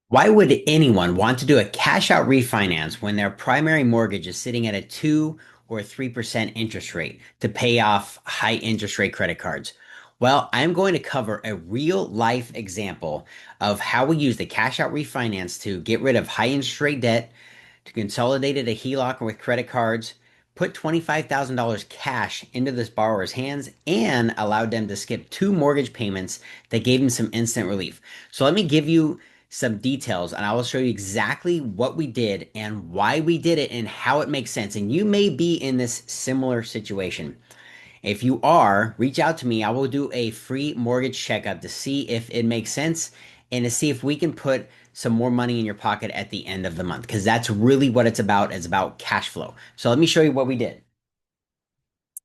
Why would anyone want to do a cash out refinance when their primary mortgage is sitting at a 2 or 3% interest rate to pay off high interest rate credit cards? Well, I'm going to cover a real life example of how we use the cash out refinance to get rid of high interest rate debt, to consolidate it a HELOC with credit cards, put $25,000 cash into this borrower's hands, and allowed them to skip two mortgage payments that gave them some instant relief. So let me give you some details and I will show you exactly what we did and why we did it and how it makes sense. And you may be in this similar situation. If you are, reach out to me. I will do a free mortgage checkup to see if it makes sense and to see if we can put some more money in your pocket at the end of the month because that's really what it's about. It's about cash flow. So let me show you what we did.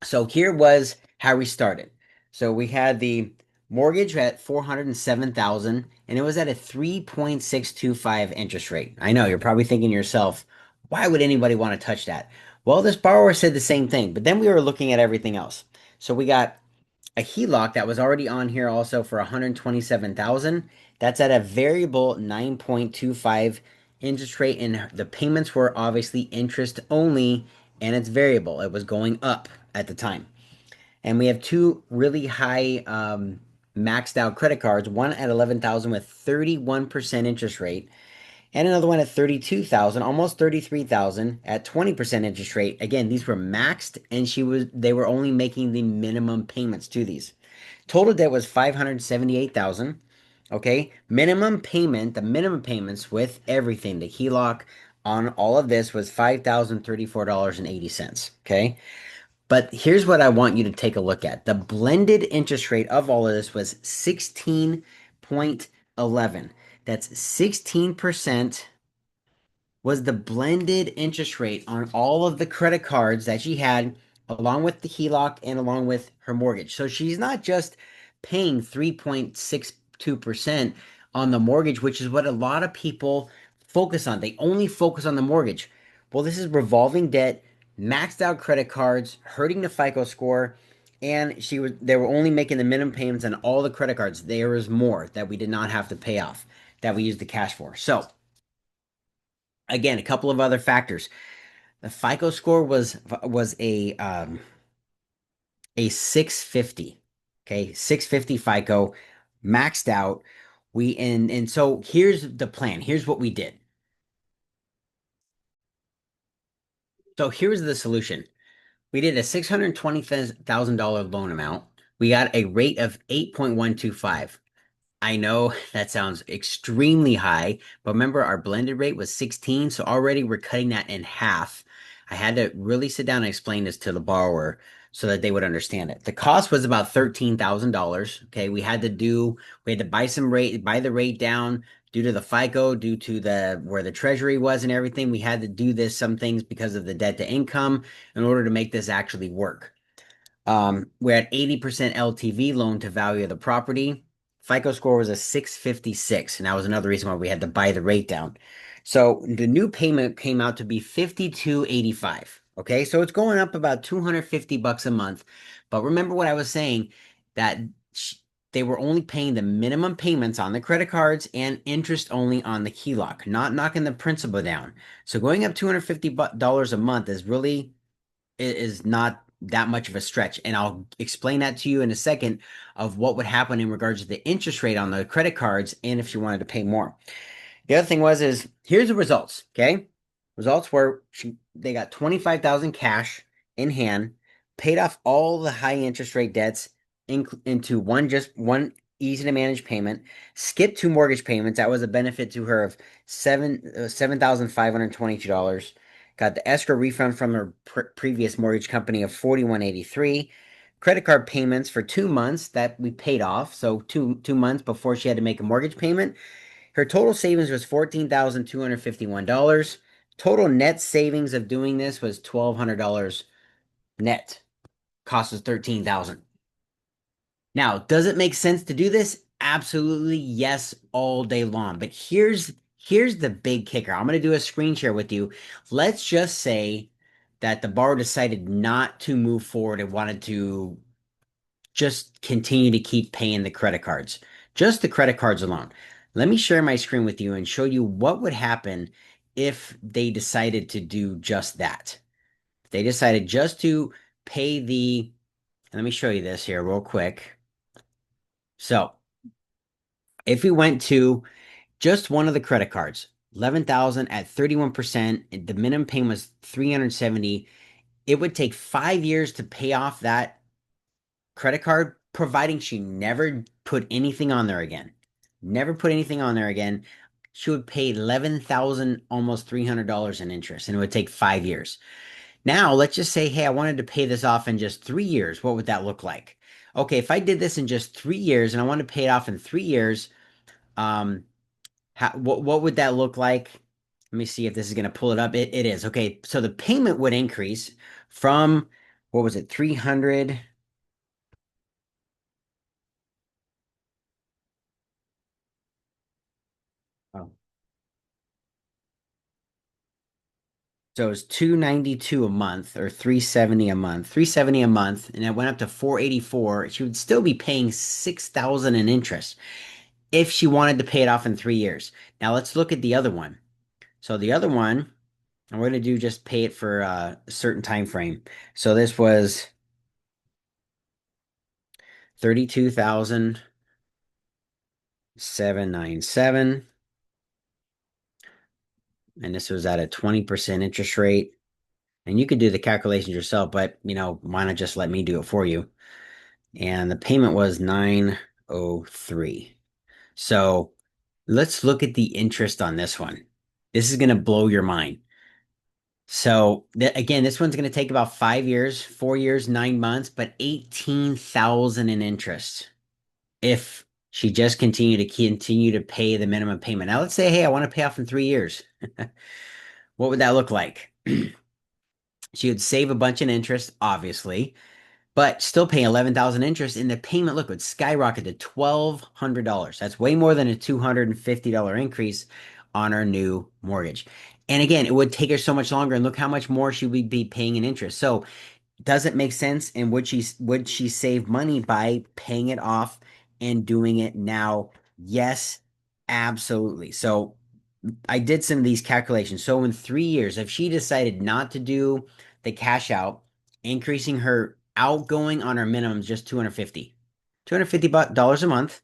So here was how we started. So we had the mortgage at 407,000 and it was at a 3.625 interest rate. I know you're probably thinking to yourself, why would anybody want to touch that? Well, this borrower said the same thing, but then we were looking at everything else. So we got a HELOC that was already on here also for 127,000. That's at a variable 9.25 interest rate and the payments were obviously interest only and it's variable. It was going up at the time. And we have two really high maxed out credit cards, one at 11,000 with 31% interest rate and another one at 32,000, almost 33,000 at 20% interest rate. Again, these were maxed and they were only making the minimum payments to these. Total debt was 578,000. Okay? Minimum payment, the minimum payments with everything, the HELOC on all of this was $5,034.80. Okay? But here's what I want you to take a look at. The blended interest rate of all of this was 16.11. That's 16% was the blended interest rate on all of the credit cards that she had, along with the HELOC and along with her mortgage. So she's not just paying 3.62% on the mortgage, which is what a lot of people focus on. They only focus on the mortgage. Well, this is revolving debt, maxed out credit cards, hurting the FICO score, and they were only making the minimum payments on all the credit cards. There is more that we did not have to pay off that we used the cash for. So again, a couple of other factors. The FICO score was a 650. Okay, 650 FICO, maxed out. And so here's the plan. Here's what we did. So here's the solution. We did a $620,000 loan amount. We got a rate of 8.125. I know that sounds extremely high, but remember our blended rate was 16, so already we're cutting that in half. I had to really sit down and explain this to the borrower so that they would understand it. The cost was about $13,000. Okay, we had to buy the rate down due to the FICO, due to the where the treasury was and everything. We had to do some things because of the debt to income in order to make this actually work. We're at 80% LTV, loan to value of the property. FICO score was a 656, and that was another reason why we had to buy the rate down. So the new payment came out to be 52.85. Okay, so it's going up about 250 bucks a month. But remember what I was saying that they were only paying the minimum payments on the credit cards and interest only on the HELOC, not knocking the principal down. So going up $250 a month is not that much of a stretch. And I'll explain that to you in a second of what would happen in regards to the interest rate on the credit cards and if you wanted to pay more. The other thing is here's the results. Okay. Results were they got 25,000 cash in hand, paid off all the high interest rate debts into one easy to manage payment, skipped two mortgage payments. That was a benefit to her of $7,522. Got the escrow refund from her previous mortgage company of 4183. Credit card payments for 2 months that we paid off. So two months before she had to make a mortgage payment. Her total savings was $14,251. Total net savings of doing this was $1,200 net. Cost was $13,000. Now, does it make sense to do this? Absolutely yes, all day long. But here's the big kicker. I'm going to do a screen share with you. Let's just say that the borrower decided not to move forward and wanted to just continue to keep paying the credit cards. Just the credit cards alone. Let me share my screen with you and show you what would happen if they decided to do just that. If they decided just to pay the, let me show you this here real quick. So if we went to just one of the credit cards, 11,000 at 31%, the minimum payment was 370. It would take 5 years to pay off that credit card, providing she never put anything on there again. Never put anything on there again. She would pay 11,000, almost $300 in interest, and it would take 5 years. Now, let's just say, hey, I wanted to pay this off in just 3 years. What would that look like? Okay, if I did this in just 3 years and I wanted to pay it off in 3 years, um, what would that look like? Let me see if this is going to pull it up. It is. Okay, so the payment would increase from, what was it, 300? Oh, so it was 292 a month or 370 a month. 370 a month, and it went up to 484. She would still be paying 6,000 in interest if she wanted to pay it off in 3 years. Now let's look at the other one. So the other one, and we're going to do just pay it for a certain time frame. So this was 32,797, and this was at a 20% interest rate. And you could do the calculations yourself, but why not just let me do it for you? And the payment was 903. So let's look at the interest on this one. This is going to blow your mind. So again, this one's going to take about 5 years, 4 years, 9 months, but 18,000 in interest if she just continue to pay the minimum payment. Now let's say, hey, I want to pay off in 3 years. What would that look like? She would save a bunch in interest, obviously, but still paying 11,000 interest, and the payment, look, would skyrocket to $1,200. That's way more than a $250 increase on her new mortgage. And again, it would take her so much longer, and look how much more she would be paying in interest. So does it make sense? And would she save money by paying it off and doing it now? Yes, absolutely. So I did some of these calculations. So in 3 years, if she decided not to do the cash out, increasing her outgoing on her minimum just 250 dollars a month.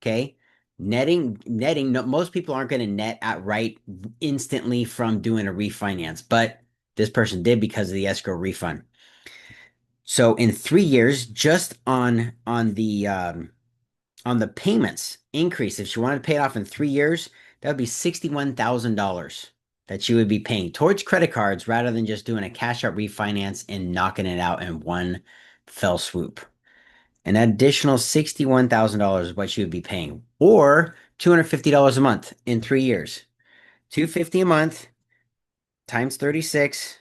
Okay. Netting, no, most people aren't going to net outright instantly from doing a refinance, but this person did because of the escrow refund. So in 3 years, just on the payments increase, if she wanted to pay it off in 3 years, that would be $61,000 that she would be paying towards credit cards rather than just doing a cash out refinance and knocking it out in one fell swoop. An additional $61,000 is what she would be paying, or $250 a month in 3 years. $250 a month times 36,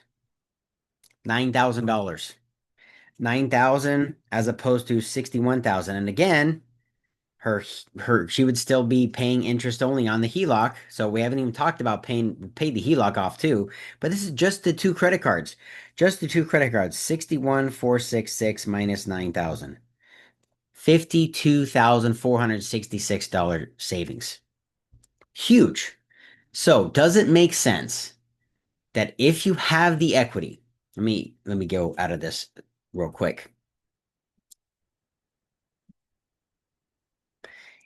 $9,000. 9,000 as opposed to 61,000. And again, her she would still be paying interest only on the HELOC. So we haven't even talked about paid the HELOC off too. But this is just the two credit cards. Just the two credit cards. 61,466 minus 9,000. $52,466 savings. Huge. So does it make sense that if you have the equity, let me go out of this real quick.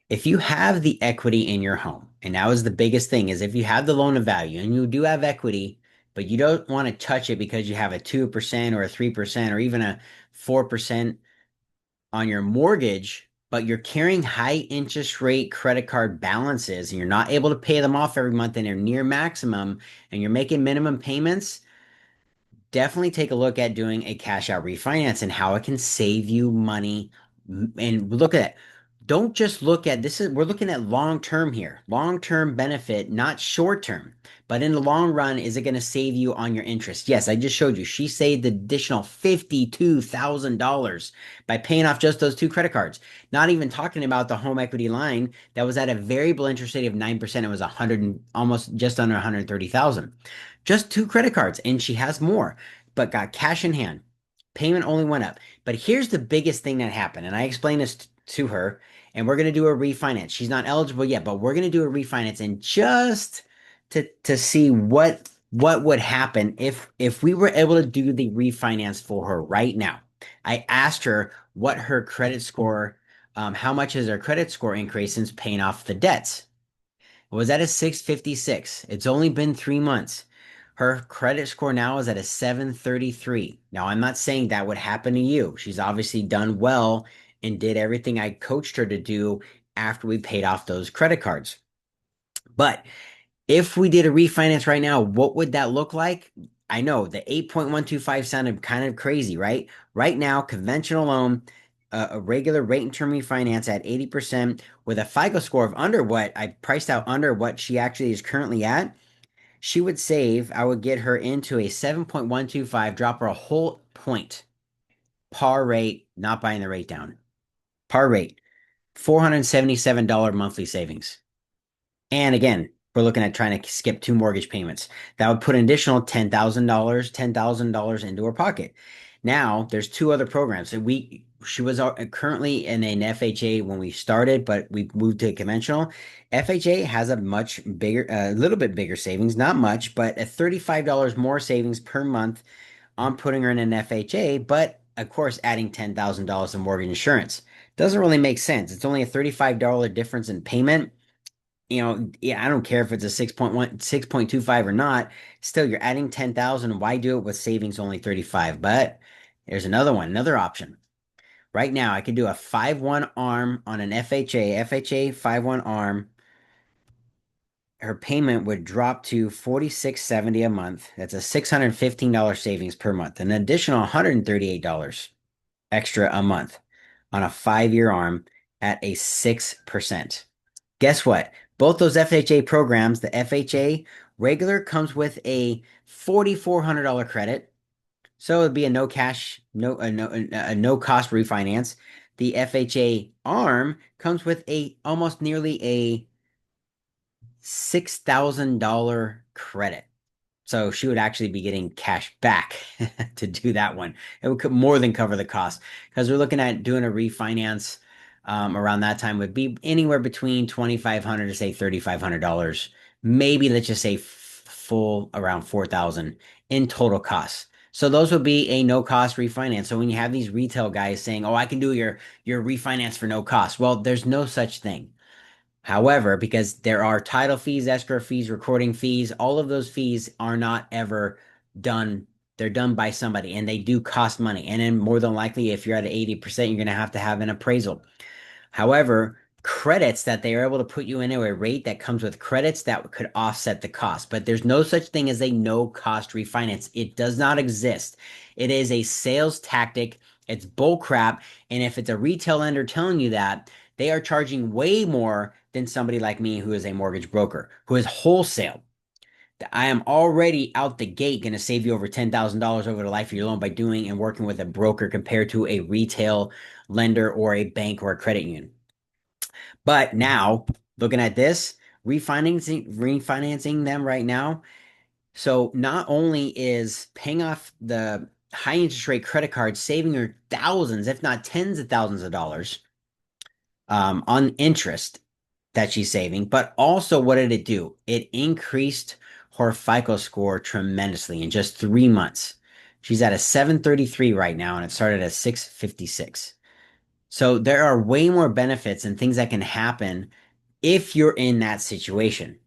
If you have the equity in your home, and that was the biggest thing, is if you have the loan of value and you do have equity, but you don't want to touch it because you have a 2% or a 3% or even a 4% on your mortgage, but you're carrying high interest rate credit card balances and you're not able to pay them off every month and they're near maximum and you're making minimum payments, definitely take a look at doing a cash out refinance and how it can save you money. And look at it. Don't just look at this, we're looking at long term here, long term benefit, not short term. But in the long run, is it going to save you on your interest? Yes, I just showed you. She saved the additional $52,000 by paying off just those two credit cards. Not even talking about the home equity line that was at a variable interest rate of 9%. It was 100, almost just under 130,000. Just two credit cards, and she has more, but got cash in hand. Payment only went up. But here's the biggest thing that happened, and I explained this to her, and we're going to do a refinance. She's not eligible yet, but we're going to do a refinance and just to see what would happen if we were able to do the refinance for her right now. I asked her what her credit score, how much has her credit score increased since paying off the debts. It was at a 656. It's only been 3 months. Her credit score now is at a 733. Now, I'm not saying that would happen to you. She's obviously done well and did everything I coached her to do after we paid off those credit cards. But if we did a refinance right now, what would that look like? I know the 8.125 sounded kind of crazy, right? Right now, conventional loan, a regular rate and term refinance at 80% with a FICO score of under what I priced out under what she actually is currently at, she would save, I would get her into a 7.125, drop her a whole point. Par rate, not buying the rate down. Par rate, $477 monthly savings. And again, we're looking at trying to skip two mortgage payments. That would put an additional $10,000 into her pocket. Now, there's two other programs. She was currently in an FHA when we started, but we moved to conventional. FHA has a much bigger, a little bit bigger savings, not much, but a $35 more savings per month on putting her in an FHA, but of course, adding $10,000 in mortgage insurance. Doesn't really make sense. It's only a $35 difference in payment. Yeah, I don't care if it's a 6.25 or not. Still, you're adding 10,000. Why do it with savings only 35? But there's another one, another option. Right now, I could do a 5-1 arm on an FHA 5-1 arm. Her payment would drop to 46.70 a month. That's a $615 savings per month, an additional $138 extra a month on a 5-year arm at a 6%. Guess what? Both those FHA programs, the FHA regular comes with a $4,400 credit. So it'd be a no cash, no cost refinance. The FHA ARM comes with a almost nearly a $6,000 credit. So she would actually be getting cash back to do that one. It would more than cover the cost because we're looking at doing a refinance around that time would be anywhere between $2,500 to say $3,500. Maybe let's just say full around 4,000 in total costs. So those would be a no cost refinance. So when you have these retail guys saying, "Oh, I can do your refinance for no cost," well, there's no such thing. However, because there are title fees, escrow fees, recording fees, all of those fees are not ever done. They're done by somebody and they do cost money. And then more than likely, if you're at 80%, you're going to have an appraisal. However, credits that they are able to put you into a rate that comes with credits that could offset the cost. But there's no such thing as a no cost refinance. It does not exist. It is a sales tactic. It's bull crap. And if it's a retail lender telling you that, they are charging way more than somebody like me who is a mortgage broker, who is wholesale. I am already out the gate going to save you over $10,000 over the life of your loan by doing and working with a broker compared to a retail lender or a bank or a credit union. But now, looking at this, refinancing them right now. So not only is paying off the high interest rate credit card saving her thousands, if not tens of thousands of dollars on interest that she's saving, but also what did it do? It increased her FICO score tremendously in just 3 months. She's at a 733 right now, and it started at 656. So there are way more benefits and things that can happen if you're in that situation.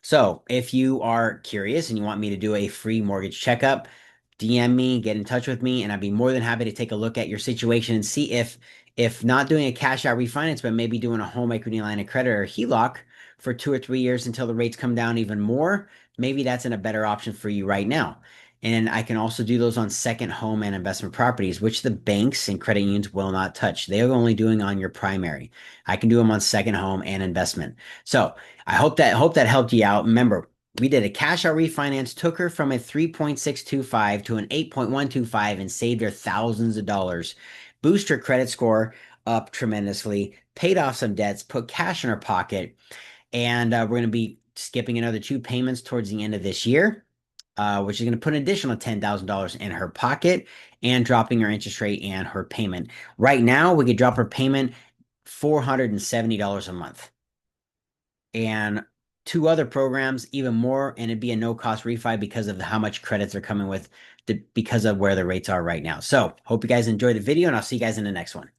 So if you are curious and you want me to do a free mortgage checkup, DM me, get in touch with me, and I'd be more than happy to take a look at your situation and see if not doing a cash out refinance, but maybe doing a home equity line of credit or HELOC for 2 or 3 years until the rates come down even more, maybe that's in a better option for you right now. And I can also do those on second home and investment properties, which the banks and credit unions will not touch. They're only doing on your primary. I can do them on second home and investment. So I hope that helped you out. Remember, we did a cash out refinance, took her from a 3.625 to an 8.125 and saved her thousands of dollars. Boost her credit score up tremendously, paid off some debts, put cash in her pocket, and we're going to be skipping another two payments towards the end of this year, which is going to put an additional $10,000 in her pocket and dropping her interest rate and her payment. Right now, we could drop her payment $470 a month. And two other programs, even more, and it'd be a no-cost refi because of how much credits are coming with because of where the rates are right now. So hope you guys enjoyed the video, and I'll see you guys in the next one.